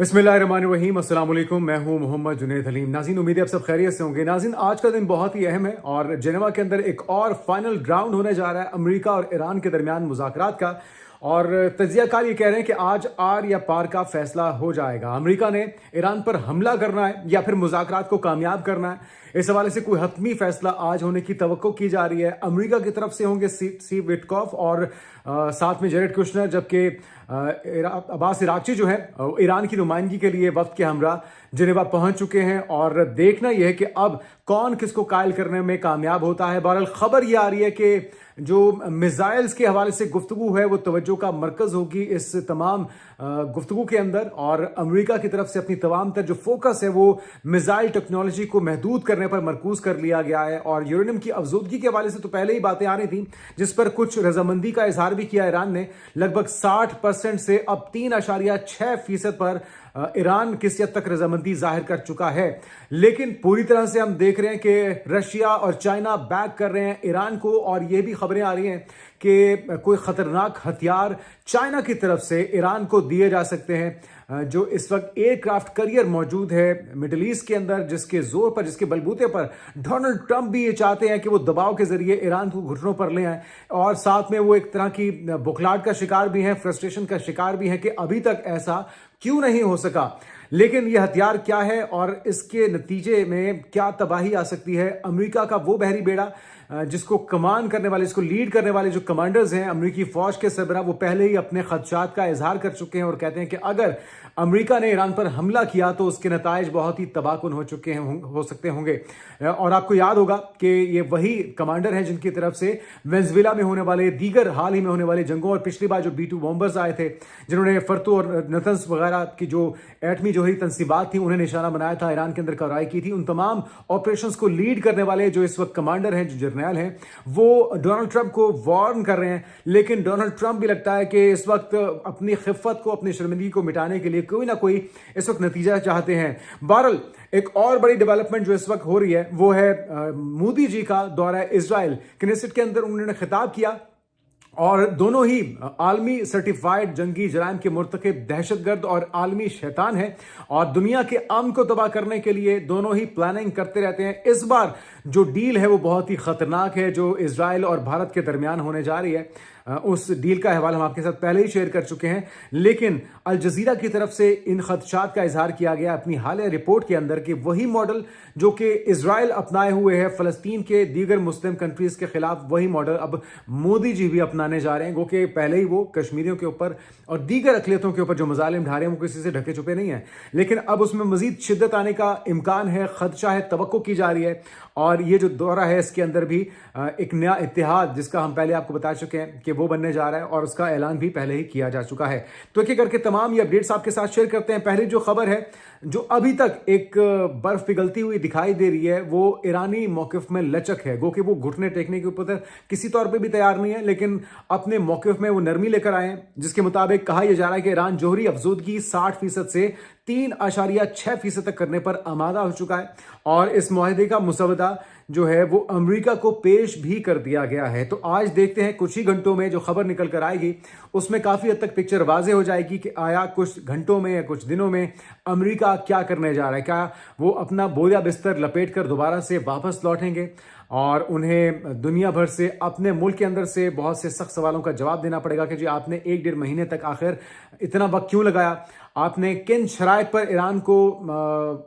बिस्मिल्लाहिर्रहमानिर्रहीम, अस्सलाम वालेकुम। मैं हूं मोहम्मद जुनैद हलीम। नाज़रीन, उम्मीद है आप सब खैरियत से होंगे। नाज़रीन, आज का दिन बहुत ही अहम है और जेनेवा के अंदर एक और फाइनल राउंड होने जा रहा है अमेरिका और ईरान के दरमियान मुज़ाकरात का। और तज्ज़ियाकार ये कह रहे हैं कि आज आर या पार का फैसला हो जाएगा। अमेरिका ने ईरान पर हमला करना है या फिर मुज़ाकरात को कामयाब करना है, इस हवाले से कोई हतमी फैसला आज होने की तवक्को की जा रही है। अमेरिका की तरफ से होंगे स्टीव विटकॉफ और साथ में जेरेड कुशनर, जबकि अब्बास इराक्ची जो है ईरान की नुमाइंदगी के लिए वक्त के हमरा जिनेवा पहुंच चुके हैं। और देखना यह है कि अब कौन किसको कायल करने में कामयाब होता है। बहरहाल खबर यह आ रही है कि जो मिसाइल्स के हवाले से गुफ्तगू है वो तवज्जो का मरकज होगी इस तमाम गुफ्तगू के अंदर। और अमेरिका की तरफ से अपनी तमाम तर जो फोकस है वो मिसाइल टेक्नोलॉजी को महदूद करने पर मरकूज कर लिया गया है। और यूरेनियम की अफजूदगी के हवाले से तो पहले ही बातें आ रही थी, जिस पर कुछ रजामंदी का इजहार भी किया ईरान ने। लगभग 60% से अब 3.6% पर ईरान किसी हद तक रजामंदी जाहिर कर चुका है। लेकिन पूरी तरह से हम देख रहे हैं कि रशिया और चाइना बैक कर रहे हैं ईरान को। और ये भी खबरें आ रही हैं कि कोई खतरनाक हथियार चाइना की तरफ से ईरान को दिए जा सकते हैं। जो इस वक्त एयरक्राफ्ट करियर मौजूद है मिडिल ईस्ट के अंदर, जिसके जोर पर, जिसके बलबूते पर डोनाल्ड ट्रंप भी ये चाहते हैं कि वो दबाव के जरिए ईरान को घुटनों पर ले आए। और साथ में वो एक तरह की बुखलाहट का शिकार भी हैं, फ्रस्ट्रेशन का शिकार भी हैं कि अभी तक ऐसा क्यों नहीं हो सका। लेकिन यह हथियार क्या है और इसके नतीजे में क्या तबाही आ सकती है। अमेरिका का वो बहरी बेड़ा जिसको कमान करने वाले, जिसको लीड करने वाले जो कमांडर्स हैं अमेरिकी फौज के सरबराह, वो पहले ही अपने खदशात का इजहार कर चुके हैं और कहते हैं कि अगर अमेरिका ने ईरान पर हमला किया तो उसके नताइज बहुत ही तबाहकुन हो सकते होंगे। और आपको याद होगा कि ये वही कमांडर हैं जिनकी तरफ से वेनेजुएला में होने वाले दीगर हाल ही में होने वाले जंगों और पिछली बार जो B-2 बॉम्बर्स आए थे, जिन्होंने फरतू और नतंस वगैरह की जो एटमी जो ही तंसीबात थी उन्हें निशाना बनाया था, ईरान के अंदर कार्रवाई की थी। उन तमाम ऑपरेशंस को लीड करने वाले जो इस वक्त कमांडर हैं, जो जर्नैल हैं, वो डोनाल्ड ट्रंप को वार्न कर रहे हैं। लेकिन डोनाल्ड ट्रंप भी लगता है कि इस वक्त अपनी खिफ़त को, अपनी शर्मिंदगी को मिटाने के लिए कोई ना कोई इस वक्त नतीजा चाहते हैं। बहरहाल एक और बड़ी डेवलपमेंट जो इस वक्त हो रही है वो है मोदी जी का दौरा इजराइल। क्नेसेट के अंदर उन्होंने खिताब किया और दोनों ही आलमी सर्टिफाइड जंगी जराइम के मुर्तकिब दहशतगर्द और आलमी शैतान है और दुनिया के अमन को तबाह करने के लिए दोनों ही प्लानिंग करते रहते हैं। इस बार जो डील है वो बहुत ही खतरनाक है जो इजराइल और भारत के दरमियान होने जा रही है। उस डील का हवाला हम आपके साथ पहले ही शेयर कर चुके हैं। लेकिन अल जजीरा की तरफ से इन खदशात का इजहार किया गया अपनी हालिया रिपोर्ट के अंदर कि वही मॉडल जो कि इजराइल अपनाए हुए है फलस्तीन के दीगर मुस्लिम कंट्रीज के खिलाफ, वही मॉडल अब मोदी जी भी अपनाने जा रहे हैं। गो कि पहले ही वो कश्मीरियों के ऊपर और दीगर अकलियतों के ऊपर जो मजालिम ढा रहे हैं वो किसी से ढके छुपे नहीं है। लेकिन अब उसमें मजीद शिद्दत आने का इम्कान है, खदशा है, तवक्को की जा रही है। और ये जो दौरा है इसके अंदर भी एक नया इत्तेहाद, जिसका हम पहले आपको बता चुके हैं कि वो बनने जा रहा है और उसका ऐलान भी पहले ही किया जा चुका है। तो एक एक करके तमाम ये अपडेट्स आपके साथ शेयर करते हैं। पहली जो खबर है जो अभी तक एक बर्फ पिघलती हुई दिखाई दे रही है वो ईरानी मौकिफ में लचक है। गो कि वो घुटने टेकने के ऊपर किसी तौर पे भी तैयार नहीं है, लेकिन अपने मौकिफ में वो नरमी लेकर आए हैं, जिसके मुताबिक कहा यह जा रहा है कि ईरान जोहरी अफजूदगी 60% से 3.6% तक करने पर आमादा हो चुका है। और इस मुआहदे का मुसवदा जो है वो अमेरिका को पेश भी कर दिया गया है। तो आज देखते हैं कुछ ही घंटों में जो खबर निकल कर आएगी उसमें काफी हद तक पिक्चर वाजे हो जाएगी कि आया कुछ घंटों में या कुछ दिनों में अमेरिका क्या करने जा रहा है। क्या वो अपना बोझा बिस्तर लपेट कर दोबारा से वापस लौटेंगे और उन्हें दुनिया भर से, अपने मुल्क के अंदर से बहुत से सख्त सवालों का जवाब देना पड़ेगा कि जी आपने 1-1.5 महीने तक आखिर इतना वक्त क्यों लगाया, आपने किन शराइत पर ईरान को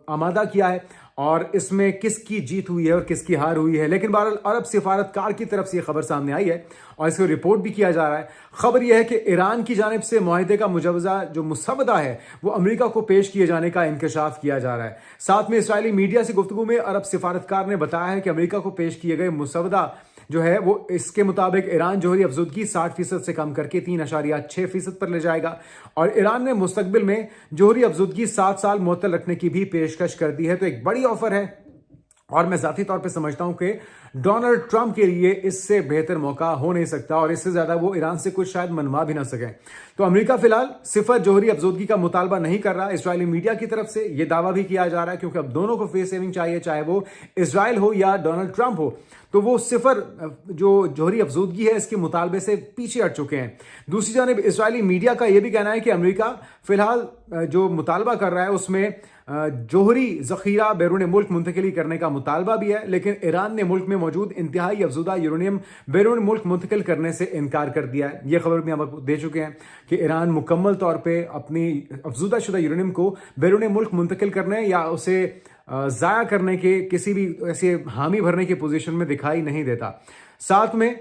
आमादा किया है और इसमें किसकी जीत हुई है और किसकी हार हुई है। लेकिन बहरहाल अरब सिफारतकार की तरफ से यह खबर सामने आई है और इसको रिपोर्ट भी किया जा रहा है। खबर यह है कि ईरान की जानिब से मुआहदे का मुजवजा जो मुसवदा है वो अमेरिका को पेश किए जाने का इंकशाफ किया जा रहा है। साथ में इसराइली मीडिया से गुफ्तगू में अरब सिफारतकार ने बताया है कि अमेरिका को पेश किए गए मुसवदा जो है वो इसके मुताबिक ईरान जोहरी अफजूदगी 60% से कम करके 3.6% पर ले जाएगा और ईरान ने मुस्तकबिल में जोहरी अफजूदगी 7 साल मुअत्तल रखने की भी पेशकश कर दी है। तो एक बड़ी ऑफर है और मैं जाती तौर पे समझता हूं कि डोनाल्ड ट्रंप के लिए इससे बेहतर मौका हो नहीं सकता और इससे ज्यादा वो ईरान से कुछ शायद मनवा भी ना सके। تو امریکہ فی الحال صفر جوہری افزودگی کا مطالبہ نہیں کر رہا اسرائیلی میڈیا کی طرف سے یہ دعویٰ بھی کیا جا رہا ہے، کیونکہ اب دونوں کو فیس سیونگ چاہیے، چاہے وہ اسرائیل ہو یا ڈونلڈ ٹرمپ ہو، تو وہ صفر جو جوہری افزودگی ہے اس کے مطالبے سے پیچھے ہٹ چکے ہیں۔ دوسری جانب اسرائیلی میڈیا کا یہ بھی کہنا ہے کہ امریکہ فی الحال جو مطالبہ کر رہا ہے اس میں جوہری ذخیرہ بیرون ملک منتقلی کرنے کا مطالبہ بھی ہے، لیکن ایران نے ملک میں موجود انتہائی افزودہ یورینیم بیرون ملک منتقل کرنے سے انکار کر دیا ہے۔ یہ خبر بھی ہم آپ کو دے چکے ہیں کہ ایران مکمل طور پہ اپنی افزودہ شدہ یورینیم کو بیرون ملک منتقل کرنے یا اسے ضائع کرنے کے کسی بھی ایسے حامی بھرنے کی پوزیشن میں دکھائی نہیں دیتا۔ ساتھ میں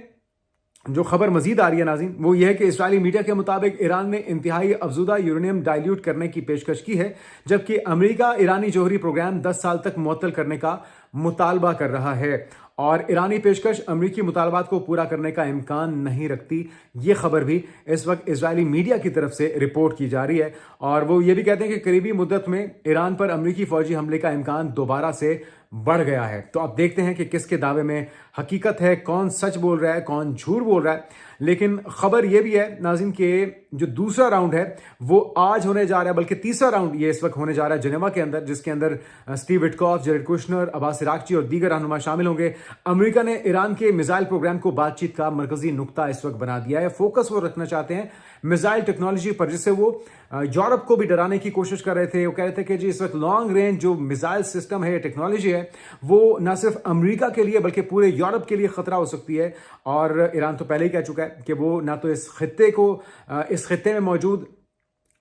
جو خبر مزید آ رہی ہے ناظرین وہ یہ ہے کہ اسرائیلی میڈیا کے مطابق ایران نے انتہائی افزودہ یورینیم ڈائلیوٹ کرنے کی پیشکش کی ہے، جبکہ امریکہ ایرانی جوہری پروگرام 10 سال تک معطل کرنے کا مطالبہ کر رہا ہے، اور ایرانی پیشکش امریکی مطالبات کو پورا کرنے کا امکان نہیں رکھتی۔ یہ خبر بھی اس وقت اسرائیلی میڈیا کی طرف سے رپورٹ کی جا رہی ہے، اور وہ یہ بھی کہتے ہیں کہ قریبی مدت میں ایران پر امریکی فوجی حملے کا امکان دوبارہ سے بڑھ گیا ہے۔ تو اب دیکھتے ہیں کہ کس کے دعوے میں حقیقت ہے، کون سچ بول رہا ہے، کون جھوٹ بول رہا ہے۔ لیکن خبر یہ بھی ہے ناظرین کہ جو دوسرا راؤنڈ ہے وہ آج ہونے جا رہا ہے، بلکہ تیسرا راؤنڈ یہ اس وقت ہونے جا رہا ہے جنیوا کے اندر، جس کے اندر اسٹیو وٹکاف، جیریڈ کوشنر، عباس عراقچی اور دیگر رہنما شامل ہوں گے۔ امریکہ نے ایران کے میزائل پروگرام کو بات چیت کا مرکزی نقطہ اس وقت بنا دیا ہے۔ فوکس وہ رکھنا چاہتے ہیں میزائل ٹیکنالوجی پر، جس سے وہ یورپ کو بھی ڈرانے کی کوشش کر رہے تھے۔ وہ کہہ رہے تھے کہ جی اس وقت لانگ رینج جو میزائل سسٹم ہے، ٹیکنالوجی ہے، وہ نہ صرف امریکہ کے لیے بلکہ پورے یورپ کے لیے خطرہ ہو سکتی ہے، اور ایران تو پہلے ہی کہہ چکا ہے کہ وہ نہ تو اس خطے میں موجود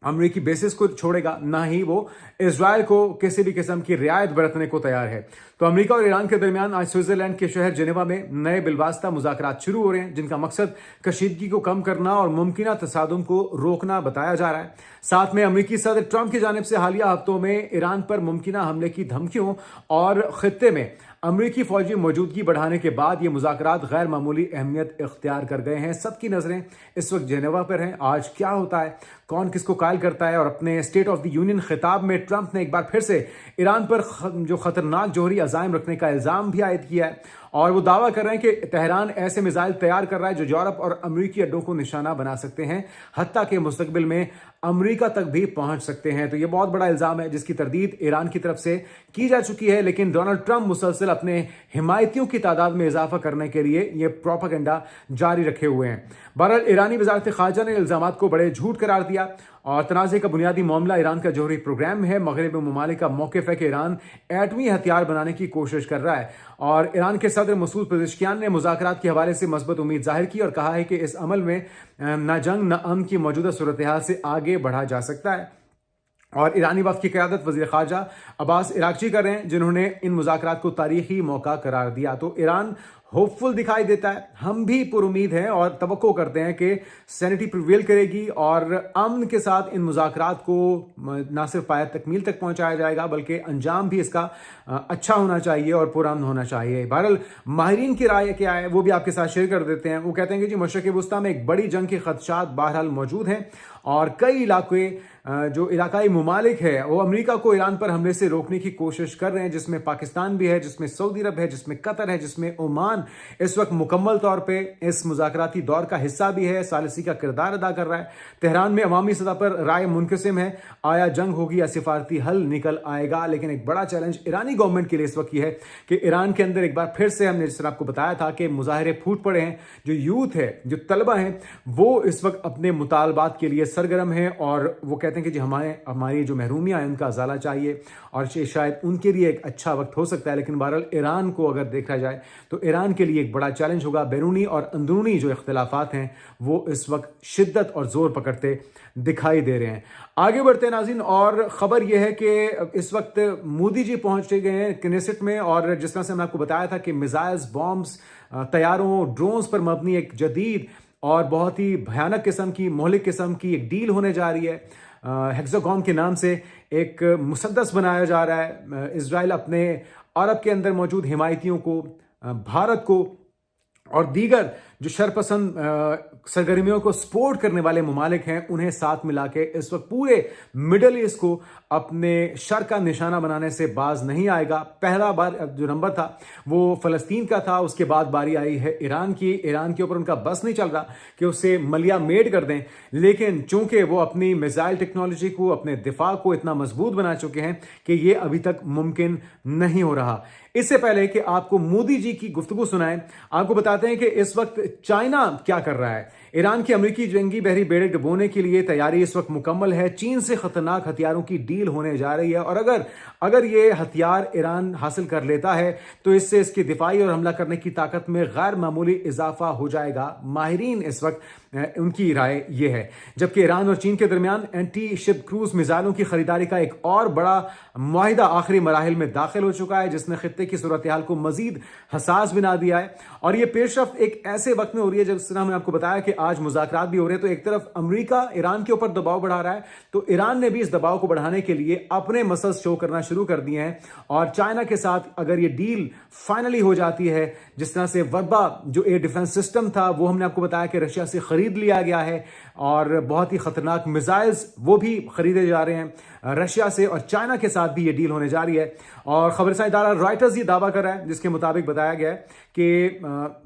امریکی بیسس کو چھوڑے گا، نہ ہی وہ اسرائیل کو کسی بھی قسم کی رعایت برتنے کو تیار ہے۔ تو امریکہ اور ایران کے درمیان آج سوئٹزرلینڈ کے شہر جنیوا میں نئے بالواسطہ مذاکرات شروع ہو رہے ہیں، جن کا مقصد کشیدگی کو کم کرنا اور ممکنہ تصادم کو روکنا بتایا جا رہا ہے۔ ساتھ میں امریکی صدر ٹرمپ کی جانب سے حالیہ ہفتوں میں ایران پر ممکنہ حملے کی دھمکیوں اور خطے میں امریکی فوجی موجودگی بڑھانے کے بعد یہ مذاکرات غیر معمولی اہمیت اختیار کر گئے ہیں۔ سب کی نظریں اس وقت جنیوا پر ہیں، آج کیا ہوتا ہے، کون کس کو قائل کرتا ہے۔ اور اپنے اسٹیٹ آف دی یونین خطاب میں ٹرمپ نے ایک بار پھر سے ایران پر جو خطرناک جوہری عزائم رکھنے کا الزام بھی عائد کیا ہے، اور وہ دعویٰ کر رہے ہیں کہ تہران ایسے میزائل تیار کر رہا ہے جو یورپ اور امریکی اڈوں کو نشانہ بنا سکتے ہیں، حتیٰ کہ مستقبل میں امریکہ تک بھی پہنچ سکتے ہیں۔ تو یہ بہت بڑا الزام ہے جس کی تردید ایران کی طرف سے کی جا چکی ہے، لیکن ڈونلڈ ٹرمپ مسلسل اپنے حمایتیوں کی تعداد میں اضافہ کرنے کے لیے یہ پروپیگنڈا جاری رکھے ہوئے ہیں۔ بہرحال ایرانی وزارت خارجہ نے الزامات کو بڑے جھوٹ قرار دیا، اور تنازع کا بنیادی معاملہ ایران کا جوہری پروگرام ہے۔ مغربی ممالک کا موقف ہے کہ ایران ایٹمی ہتھیار بنانے کی کوشش کر رہا ہے، اور ایران کے صدر مسعود پزشکیان نے مذاکرات کے حوالے سے مثبت امید ظاہر کی اور کہا ہے کہ اس عمل میں نہ جنگ نہ امن کی موجودہ صورتحال سے آگے بڑھا جا سکتا ہے۔ اور ایرانی وفد کی قیادت وزیر خارجہ عباس عراقچی کر رہے ہیں، جنہوں نے ان مذاکرات کو تاریخی موقع قرار دیا۔ تو ایران ہوپ فل دکھائی دیتا ہے، ہم بھی پر امید ہیں اور توقع کرتے ہیں کہ سینٹی پریویل کرے گی، اور امن کے ساتھ ان مذاکرات کو نہ صرف پایہ تکمیل تک پہنچایا جائے گا بلکہ انجام بھی اس کا اچھا ہونا چاہیے اور پرامن ہونا چاہیے۔ بہرحال ماہرین کی رائے کیا ہے وہ بھی آپ کے ساتھ شیئر کر دیتے ہیں۔ وہ کہتے ہیں کہ جی مشرق وسطیٰ میں ایک بڑی جنگ کے خدشات بہرحال موجود ہیں، اور کئی جو علاقائی ممالک ہے وہ امریکہ کو ایران پر حملے سے روکنے کی کوشش کر رہے ہیں، جس میں پاکستان بھی ہے، جس میں سعودی عرب ہے، جس میں قطر ہے، جس میں عمان اس وقت مکمل طور پہ اس مذاکراتی دور کا حصہ بھی ہے، ثالثی کا کردار ادا کر رہا ہے۔ تہران میں عوامی سطح پر رائے منقسم ہے، آیا جنگ ہوگی یا سفارتی حل نکل آئے گا۔ لیکن ایک بڑا چیلنج ایرانی گورنمنٹ کے لیے اس وقت یہ ہے کہ ایران کے اندر ایک بار پھر سے ہم نے جس طرح آپ کو بتایا تھا کہ مظاہرے پھوٹ پڑے ہیں، جو یوتھ ہے، جو طلبہ ہیں، وہ اس وقت اپنے مطالبات کے لیے سرگرم ہیں، اور وہ کہتے ہیں کہ جی ہماری جو محرومیاں ہیں ان کا ازالہ چاہیے، اور شاید ان کے لیے ایک اچھا وقت ہو سکتا ہے۔ لیکن بہرحال ایران کو اگر دیکھا جائے تو ایران کے لیے ایک بڑا چیلنج ہوگا۔ بیرونی اور اندرونی جو اختلافات ہیں وہ اس وقت شدت اور زور پکڑتے دکھائی دے رہے ہیں۔ آگے بڑھتے ہیں ناظرین، اور خبر یہ ہے کہ اس وقت مودی جی پہنچ گئے ہیں کنیسٹ میں، اور جس طرح سے میں آپ کو بتایا تھا کہ میزائلز، بامبس، طیاروں، ڈرونز پر مبنی ایک جدید اور بہت ہی بھیانک قسم کی، مہلک قسم کی ایک ڈیل ہونے جا رہی ہے۔ ہیکزاگون کے نام سے ایک مسدس بنایا جا رہا ہے۔ اسرائیل اپنے عرب کے اندر موجود حمایتیوں کو، بھارت کو اور دیگر जो शरपसंद सरगर्मियों को सपोर्ट करने वाले ममालिक हैं, उन्हें साथ मिला के इस वक्त पूरे मिडल ईस्ट को अपने शर का निशाना बनाने से बाज नहीं आएगा। पहला बार जो नंबर था वो फलस्तीन का था, उसके बाद बारी आई है ईरान की। ईरान के ऊपर उनका बस नहीं चल रहा कि उसे मलिया मेड कर दें, लेकिन चूंकि वो अपनी मिसाइल टेक्नोलॉजी को, अपने दिफा को इतना मजबूत बना चुके हैं कि ये अभी तक मुमकिन नहीं हो रहा। इससे पहले कि आपको मोदी जी की गुफ्तगू सुनाएं, आपको बताते हैं कि इस वक्त चाइना क्या कर रहा है। ईरान की अमेरिकी जंगी बहरी बेड़े डुबोने के लिए तैयारी इस वक्त मुकम्मल है। चीन से खतरनाक हथियारों की डील होने जा रही है, और अगर ये हथियार ईरान हासिल कर लेता है तो इससे इसकी दिफाई और हमला करने की ताकत में गैर मामूली इजाफा हो जाएगा। माहिरीन इस वक्त उनकी राय ये है। जबकि ईरान और चीन के दरमियान एंटी शिप क्रूज मिसाइलों की खरीदारी का एक और बड़ा मुआहिदा आखिरी मराहिल में दाखिल हो चुका है, जिसने खित्ते की सूरत हाल को मजीद हसास बना दिया है। और ये पेशरफ्त एक ऐसे वक्त में हो रही है, जिस तरह मैंने आपको बताया कि आज मुज़ाकरात भी हो रहे हैं, तो एक तरफ अमेरिका ईरान के ऊपर दबाव बढ़ा रहा है, तो ईरान ने भी इस दबाव को बढ़ाने के लिए अपने मसल्स शो करना शुरू कर दिए हैं। और चाइना के साथ अगर ये डील फाइनली हो जाती है, जिस तरह से वर्बा जो एयर डिफेंस सिस्टम था वो हमने आपको बताया कि रशिया से खरीद लिया गया है, और बहुत ही खतरनाक मिसाइल्स वो भी खरीदे जा रहे हैं रशिया से, और चाइना के साथ भी ये डील होने जा रही है। और खबरसां इदारा रॉयटर्स ये दावा कर रहा है, जिसके मुताबिक बताया गया है कि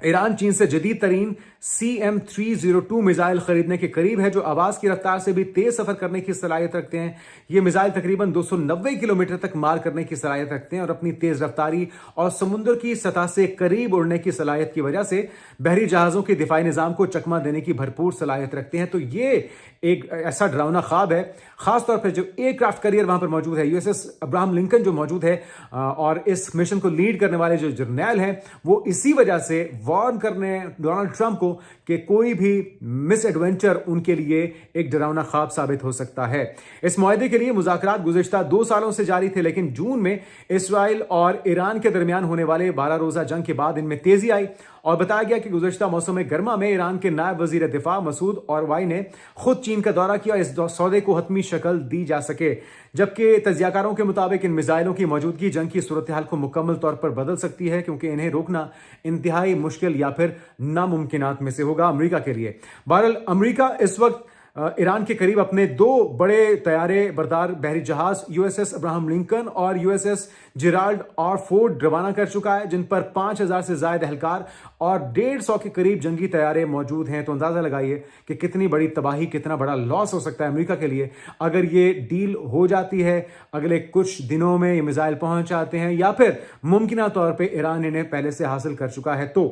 ईरान चीन से जदीद तरीन CM-302 मिसाइल खरीदने के करीब है, जो आवाज की रफ्तार से भी तेज सफर करने की सलाहियत रखते हैं। ये मिसाइल तकरीबन 290 किलोमीटर तक मार करने की सलाहियत रखते हैं, और अपनी तेज रफ्तारी और समुद्र की सतह से करीब उड़ने की सलाहियत की वजह से बहरी जहाजों के दिफाई निजाम को चकमा देने की भरपूर सलाहियत रखते हैं। तो ये एक ऐसा डरावना ख्वाब है, खासतौर पर जो एयरक्राफ्ट कैरियर वहां पर मौजूद है, USS अब्राहम लिंकन जो मौजूद है, और इस मिशन को लीड करने वाले जो जर्नैल हैं, वो इसी वजह से वार्न करने डोनाल्ड ट्रंप को कि कोई भी मिस एडवेंचर उनके लिए एक डरावना ख्वाब साबित हो सकता है। इस मुआहदे के लिए मुज़ाकरात गुज़िश्ता 2 सालों से जारी थे, लेकिन जून में इसराइल और ईरान के दरमियान होने वाले 12 रोज़ा जंग के बाद इनमें तेजी आई, और बताया गया कि गुज़िश्ता मौसम गर्मा में ईरान के नायब वज़ीर दिफा मसूद औरवाई ने खुद चीन का दौरा किया, इस सौदे को हतमी शक्ल दी जा सके। जबकि तजियाकारों के मुताबिक इन मिसाइलों की मौजूदगी जंग की सूरत हाल को मुकम्मल तौर पर बदल सकती है, क्योंकि इन्हें रोकना इंतहाई मुश्किल या फिर नामुमकिनात में से होगा अमेरिका के लिए। बहरहाल अमेरिका इस वक्त ईरान के करीब अपने 2 बड़े तैयारे बरदार बहरी जहाज USS अब्राहम लिंकन और USS जेराल्ड आर फोर्ड रवाना कर चुका है, जिन पर 5000 से ज्यादा एहलकार और 150 के करीब जंगी तैयारे मौजूद हैं। तो अंदाजा लगाइए कि कितनी बड़ी तबाही, कितना बड़ा लॉस हो सकता है अमेरिका के लिए अगर ये डील हो जाती है, अगले कुछ दिनों में ये मिसाइल पहुंच जाते हैं, या फिर मुमकिन तौर पर ईरान इन्हें पहले से हासिल कर चुका है। तो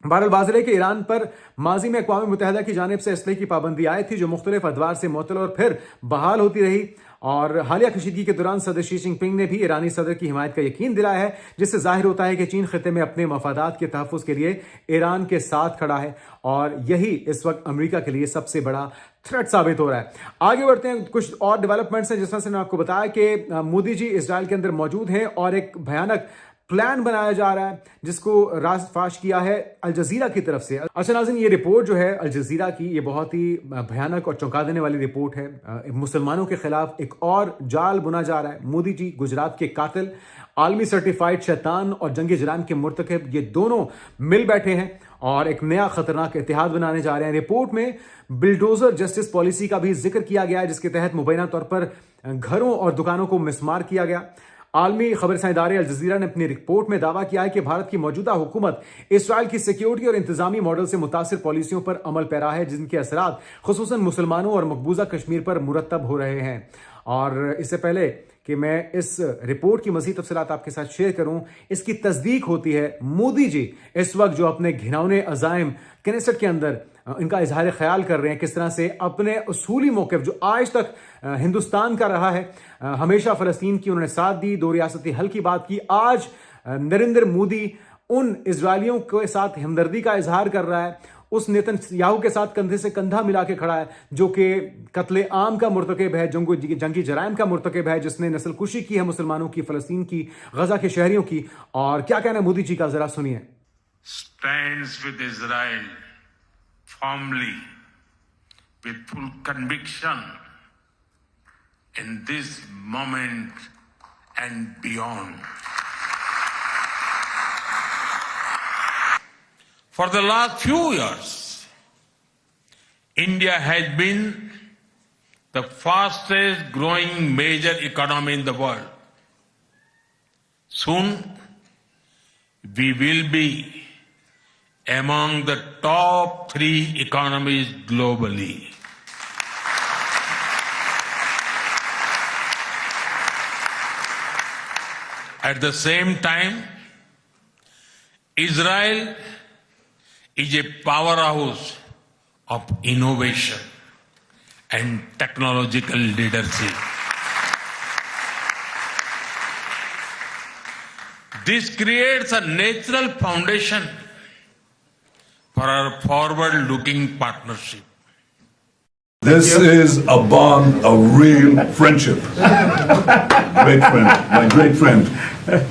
बहरहाल वाज़ेह है कि ईरान पर माजी में अक़वाम मुत्तहिदा की जानिब से असलहे की पाबंदी आई थी, जो मुख्तलिफ अदवार से मुअत्तल और फिर बहाल होती रही। और हालिया कशीदगी के दौरान सदर शी जिनपिंग ने भी ईरानी सदर की हिमायत का यकीन दिलाया है, जिससे जाहिर होता है कि चीन खित्ते में अपने मफादात के तहफ़्फ़ुज़ के लिए ईरान के साथ खड़ा है, और यही इस वक्त अमेरिका के लिए सबसे बड़ा थ्रेट साबित हो रहा है। आगे बढ़ते हैं, कुछ और डेवलपमेंट्स हैं। जिस तरह से मैंने आपको बताया कि मोदी जी इजराइल के अंदर मौजूद हैं, और एक भयानक प्लान बनाया जा रहा है, जिसको राज फाश किया है अल जजीरा की तरफ से। अच्छा नाज़रीन, ये रिपोर्ट जो है अल जजीरा की, ये बहुत ही भयानक और चौंका देने वाली रिपोर्ट है। मुसलमानों के खिलाफ एक और जाल बुना जा रहा है। मोदी जी गुजरात के कातिल, आलमी सर्टिफाइड शैतान और जंगी जराइम के मुर्तकिब, ये दोनों मिल बैठे हैं और एक नया खतरनाक इतिहाद बनाने जा रहे हैं। रिपोर्ट में बिल्डोजर जस्टिस पॉलिसी का भी जिक्र किया गया है, जिसके तहत मुबैना तौर पर घरों और दुकानों को मिसमार किया गया। आलमी खबरसां इदारे अल जजीरा ने अपनी रिपोर्ट में दावा किया है कि भारत की मौजूदा हुकूमत इसराइल की सिक्योरिटी और इंतजामी मॉडल से मुतासिर पॉलिसियों पर अमल पैरा है, जिनके असरात खुसूसन मुसलमानों और मकबूजा कश्मीर पर मुरतब हो रहे हैं। और इससे पहले कि मैं इस रिपोर्ट की मज़ीद तफसीलात आपके साथ शेयर करूं, इसकी तस्दीक होती है मोदी जी इस वक्त जो अपने घिनौने अज़ाइम कनेसेट के अंदर इनका इजहार ख्याल कर रहे हैं, किस तरह से अपने उसूली मौक़िफ़ जो आज तक हिंदुस्तान का रहा है, हमेशा फ़लस्तीन की उन्होंने साथ दी, 2 रियासती हल की बात की। आज नरेंद्र मोदी उन इजरायलियों के साथ हमदर्दी का इजहार कर रहा है, उस नेतन्याहू के साथ कंधे से कंधा मिला के खड़ा है, जो कि कत्ले आम का मुर्तकिब है, जंगी जराइम का मुर्तकिब है, जिसने नस्ल कुशी की है मुसलमानों की, फ़लस्तीन की, गजा के शहरियों की। और क्या कहना है मोदी जी का, जरा सुनिए। Stands with Israel firmly with full conviction in this moment and beyond. For the last few years, India has been the fastest growing major economy in the world. Soon, we will be among the top 3 economies globally. At the same time, Israel is a powerhouse of innovation and technological leadership. This creates a natural foundation for our forward-looking partnership. This is a bond of real friendship. Great friend, my great friend.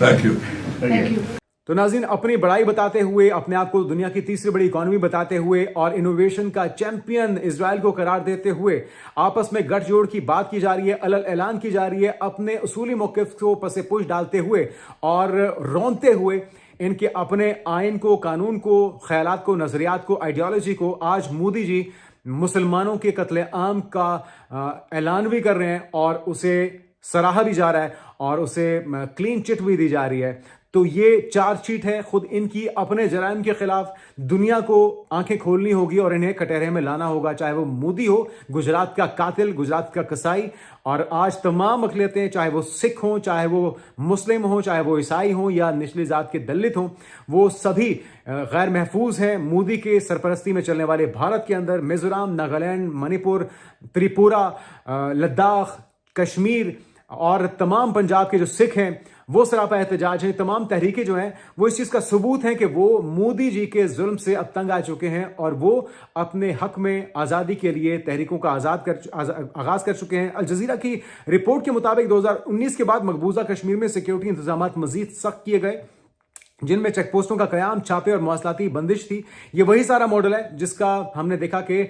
Thank you. Thank you. तो नाज़रीन, अपनी बड़ाई बताते हुए, अपने आप को दुनिया की तीसरी बड़ी इकोनॉमी बताते हुए और इनोवेशन का चैंपियन इजराइल को करार देते हुए आपस में गठजोड़ की बात की जा रही है, अलग ऐलान की जा रही है, अपने उसूली मौक़िफ़ को पसे पुश डालते हुए और रौंदते हुए इनके अपने आइन को, कानून को, ख्यालात को, नज़रियात को, आइडियोलॉजी को आज मोदी जी मुसलमानों के कत्ले आम का ऐलान भी कर रहे हैं और उसे सराहा भी जा रहा है और उसे क्लीन चिट भी दी जा रही है। तो ये चार्जशीट है खुद इनकी अपने जराइम के खिलाफ। दुनिया को आंखें खोलनी होगी और इन्हें कटहरे में लाना होगा, चाहे वो मोदी हो, गुजरात का कातिल, गुजरात का कसाई, और आज तमाम अक़लियतें, चाहे वो सिख हों, चाहे वो मुस्लिम हों, चाहे वो ईसाई हों या निचली जात के दलित हों, वो सभी गैर महफूज हैं मोदी के सरपरस्ती में चलने वाले भारत के अंदर। मिजोरम, नागालैंड, मणिपुर, त्रिपुरा, लद्दाख, कश्मीर और तमाम पंजाब के जो सिख हैं वो सरापा एहतजाज हैं। तमाम तहरीकें जो हैं वो इस चीज़ का सबूत हैं कि वो मोदी जी के जुल्म से अब तंग आ चुके हैं और वो अपने हक में आज़ादी के लिए तहरीकों का आगाज़ कर चुके हैं। अल जज़ीरा की रिपोर्ट के मुताबिक 2019 के बाद मकबूजा कश्मीर में सिक्योरिटी इंतजाम मज़ीद सख्त किए गए, जिनमें चेक पोस्टों का कयाम, छापे और मवासलाती बंदिश थी। ये वही सारा मॉडल है जिसका हमने देखा कि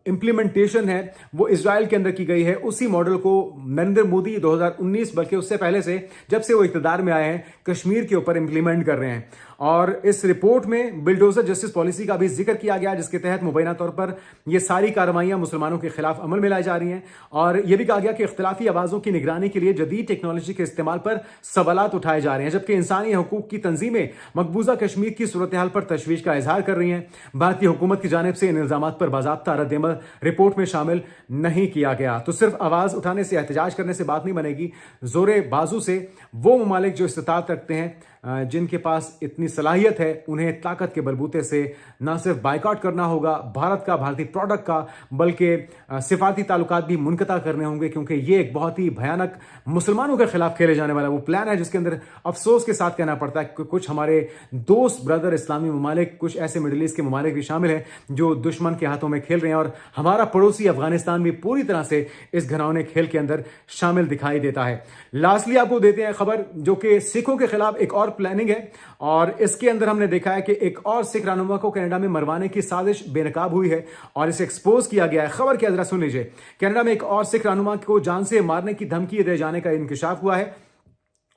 इम्प्लीमेंटेशन है वो इजराइल के अंदर की गई है। उसी मॉडल को नरेंद्र मोदी 2019 बल्कि उससे पहले से, जब से वो इक़्तिदार में आए हैं, कश्मीर के ऊपर इम्प्लीमेंट कर रहे हैं। और इस रिपोर्ट में बिल्डोजर जस्टिस पॉलिसी का भी जिक्र किया गया, जिसके तहत मुबैना तौर पर ये सारी कार्रवाइयाँ मुसलमानों के खिलाफ अमल में लाई जा रही हैं। और यह भी कहा गया कि इख्तिलाफी आवाज़ों की निगरानी के लिए जदीद टेक्नोलॉजी के इस्तेमाल पर सवालात उठाए जा रहे हैं, जबकि इंसानी हकूक़ की तंजीमें मकबूजा कश्मीर की सूरत हाल पर तशवीश का इजहार कर रही हैं। भारतीय हुकूमत की जानिब से इन इल्ज़ामात पर बाज़ाब्ता रद्द-ए-अमल रिपोर्ट में शामिल नहीं किया गया। तो सिर्फ आवाज़ उठाने से, एहतजाज करने से बात नहीं बनेगी, ज़ोरे बाजू से वो ममालिक जो इस्तिताअत रखते हैं, जिनके पास इतनी सलाहियत है, उन्हें ताकत के बलबूते से न सिर्फ बाइकआउट करना होगा भारत का, भारतीय प्रोडक्ट का, बल्कि सिफाती ताल्लुकात भी मुनक़ता करने होंगे, क्योंकि ये एक बहुत ही भयानक मुसलमानों के खिलाफ खेले जाने वाला वो प्लान है, जिसके अंदर अफसोस के साथ कहना पड़ता है कि कुछ हमारे दोस्त ब्रदर इस्लामी ममालिक, कुछ ऐसे मिडिल ईस्ट के ममालिक भी शामिल हैं जो दुश्मन के हाथों में खेल रहे हैं। और हमारा पड़ोसी अफगानिस्तान भी पूरी तरह से इस घिनौने खेल के अंदर शामिल दिखाई देता है। लास्टली आपको देते हैं खबर जो कि सिखों के खिलाफ एक और प्लानिंग है, और इसके अंदर हमने देखा है कि एक और सिख रहनुमा को कनाडा में मरवाने की साजिश बेनकाब हुई है और इसे एक्सपोज किया गया है। खबर क्या जरा सुन लीजिए। कनाडा में एक और सिख रहनुमा को जान से मारने की धमकी दिए जाने का इंकशाफ हुआ है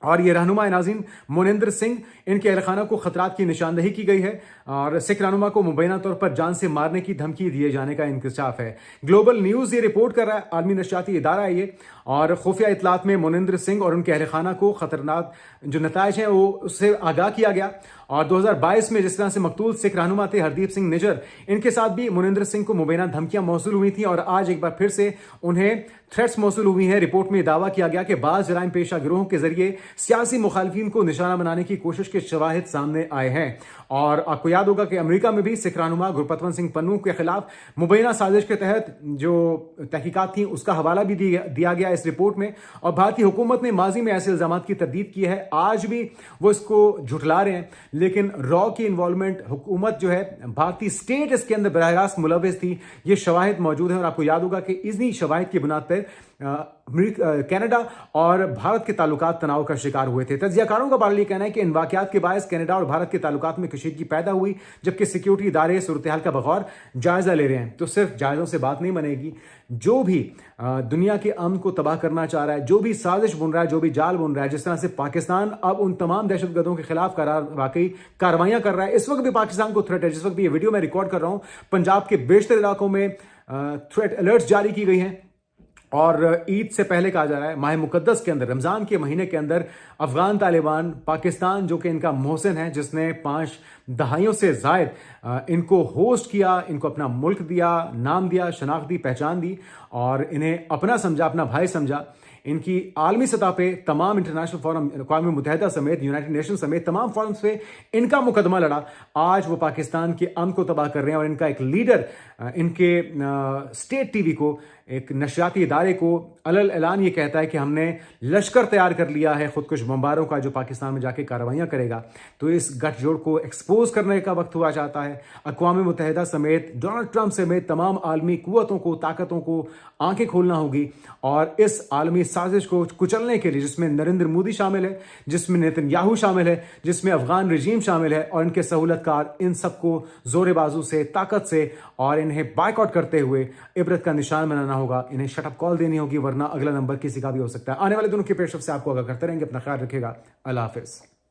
और ये रहनुमा नाज़रीन मोनिंदर सिंह, इनके अहल खाना को खतरात की निशानदही की गई है और सिख रहनुमा को मुबैना तौर पर जान से मारने की धमकी दिए जाने का इंकशाफ है। ग्लोबल न्यूज़ ये रिपोर्ट कर रहा है, आलमी नशियाती इदारा है ये, और खुफिया इतलात में मोनिंदर सिंह और उनके अहल खाना को खतरनाक जो नताइज हैं वो उससे आगाह किया गया। और 2022 में जिस तरह से मकतूल सिख रहनुमा थे हरदीप सिंह निजर, इनके साथ भी मोनिंदर सिंह को मुबैना धमकियां मौसूल हुई थी और आज एक बार फिर से उन्हें थ्रेट्स मौसूल हुई हैं। रिपोर्ट में दावा किया गया कि बाज़ जराइम पेशा गिरोहों के जरिए सियासी मुखालिफिन को निशाना बनाने की कोशिश के शवाहिद सामने आए हैं। और आपको याद होगा कि अमेरिका में भी सिख रहनुमा गुरपतवंत सिंह पन्नू के खिलाफ मुबैना साजिश के तहत जो तहकीकात थी उसका हवाला भी दिया गया इस रिपोर्ट में, और भारतीय हुकूमत ने माजी में ऐसे इल्जाम की तरदीद की है, आज भी वो इसको झुठला रहे हैं। लेकिन रॉ की इन्वॉल्वमेंट, हुकूमत जो है भारतीय स्टेट इसके अंदर बराह रास्त मुलविस थी, ये शवाहिद मौजूद हैं। और आपको याद होगा कि इन्हीं शवाहिद की बुनियाद पर کینیڈا اور بھارت کے تعلقات تناؤ کا شکار ہوئے تھے. تجزیہ کاروں کا بہرحال یہ کہنا ہے کہ ان واقعات کے باعث کینیڈا اور بھارت کے تعلقات میں کشیدگی پیدا ہوئی, جبکہ سیکیورٹی ادارے صورتحال کا بغور جائزہ لے رہے ہیں. تو صرف جائزوں سے بات نہیں بنے گی. جو بھی دنیا کے امن کو تباہ کرنا چاہ رہا ہے, جو بھی سازش بن رہا ہے, جو بھی جال بن رہا ہے, جس طرح سے پاکستان اب ان تمام دہشت گردوں کے خلاف واقعی کاروائیاں کر رہا ہے, اس وقت بھی پاکستان کو تھریٹ ہے. جس وقت بھی یہ ویڈیو میں ریکارڈ کر رہا ہوں, پنجاب کے بیشتر علاقوں میں تھریٹ الرٹس جاری کی گئی ہیں. اور عید سے پہلے کہا جا رہا ہے, ماہ مقدس کے اندر, رمضان کے مہینے کے اندر افغان طالبان پاکستان, جو کہ ان کا محسن ہے, جس نے 5 دہائیوں سے زائد ان کو ہوسٹ کیا, ان کو اپنا ملک دیا, نام دیا, شناخت دی, پہچان دی, اور انہیں اپنا سمجھا, اپنا بھائی سمجھا. ان کی عالمی سطح پہ تمام انٹرنیشنل فورم, اقوام متحدہ سمیت, یونائٹڈ نیشن سمیت تمام فورمز پہ ان کا مقدمہ لڑا. آج وہ پاکستان کے امن کو تباہ کر رہے ہیں, اور ان کا ایک لیڈر ان کے اسٹیٹ ٹی وی کو, ایک نشریاتی ادارے کو علل اعلان یہ کہتا ہے کہ ہم نے لشکر تیار کر لیا ہے خودکش بمباروں کا, جو پاکستان میں جا کے کارروائیاں کرے گا. تو اس گٹھ جوڑ کو ایکسپوز کرنے کا وقت ہوا چاہتا ہے. اقوام متحدہ سمیت, ڈونلڈ ٹرمپ سمیت تمام عالمی قوتوں کو, طاقتوں کو آنکھیں کھولنا ہوگی, اور اس عالمی سازش کو کچلنے کے لیے, جس میں نریندر مودی شامل ہے, جس میں نیتن یاہو شامل ہے, جس میں افغان رجیم شامل ہے, اور ان کے سہولت کار, ان سب کو زور بازو سے, طاقت سے, اور انہیں بائیک آؤٹ کرتے ہوئے عبرت کا نشان بنانا ہوگا. انہیں شٹ اپ کال دینی ہوگی, ورنہ اگلا نمبر کسی کا بھی ہو سکتا ہے. آنے والے دنوں کی پیشرفت سے آپ کو آگاہ کرتے رہیں گے. اپنا خیال رکھے گا. اللہ حافظ.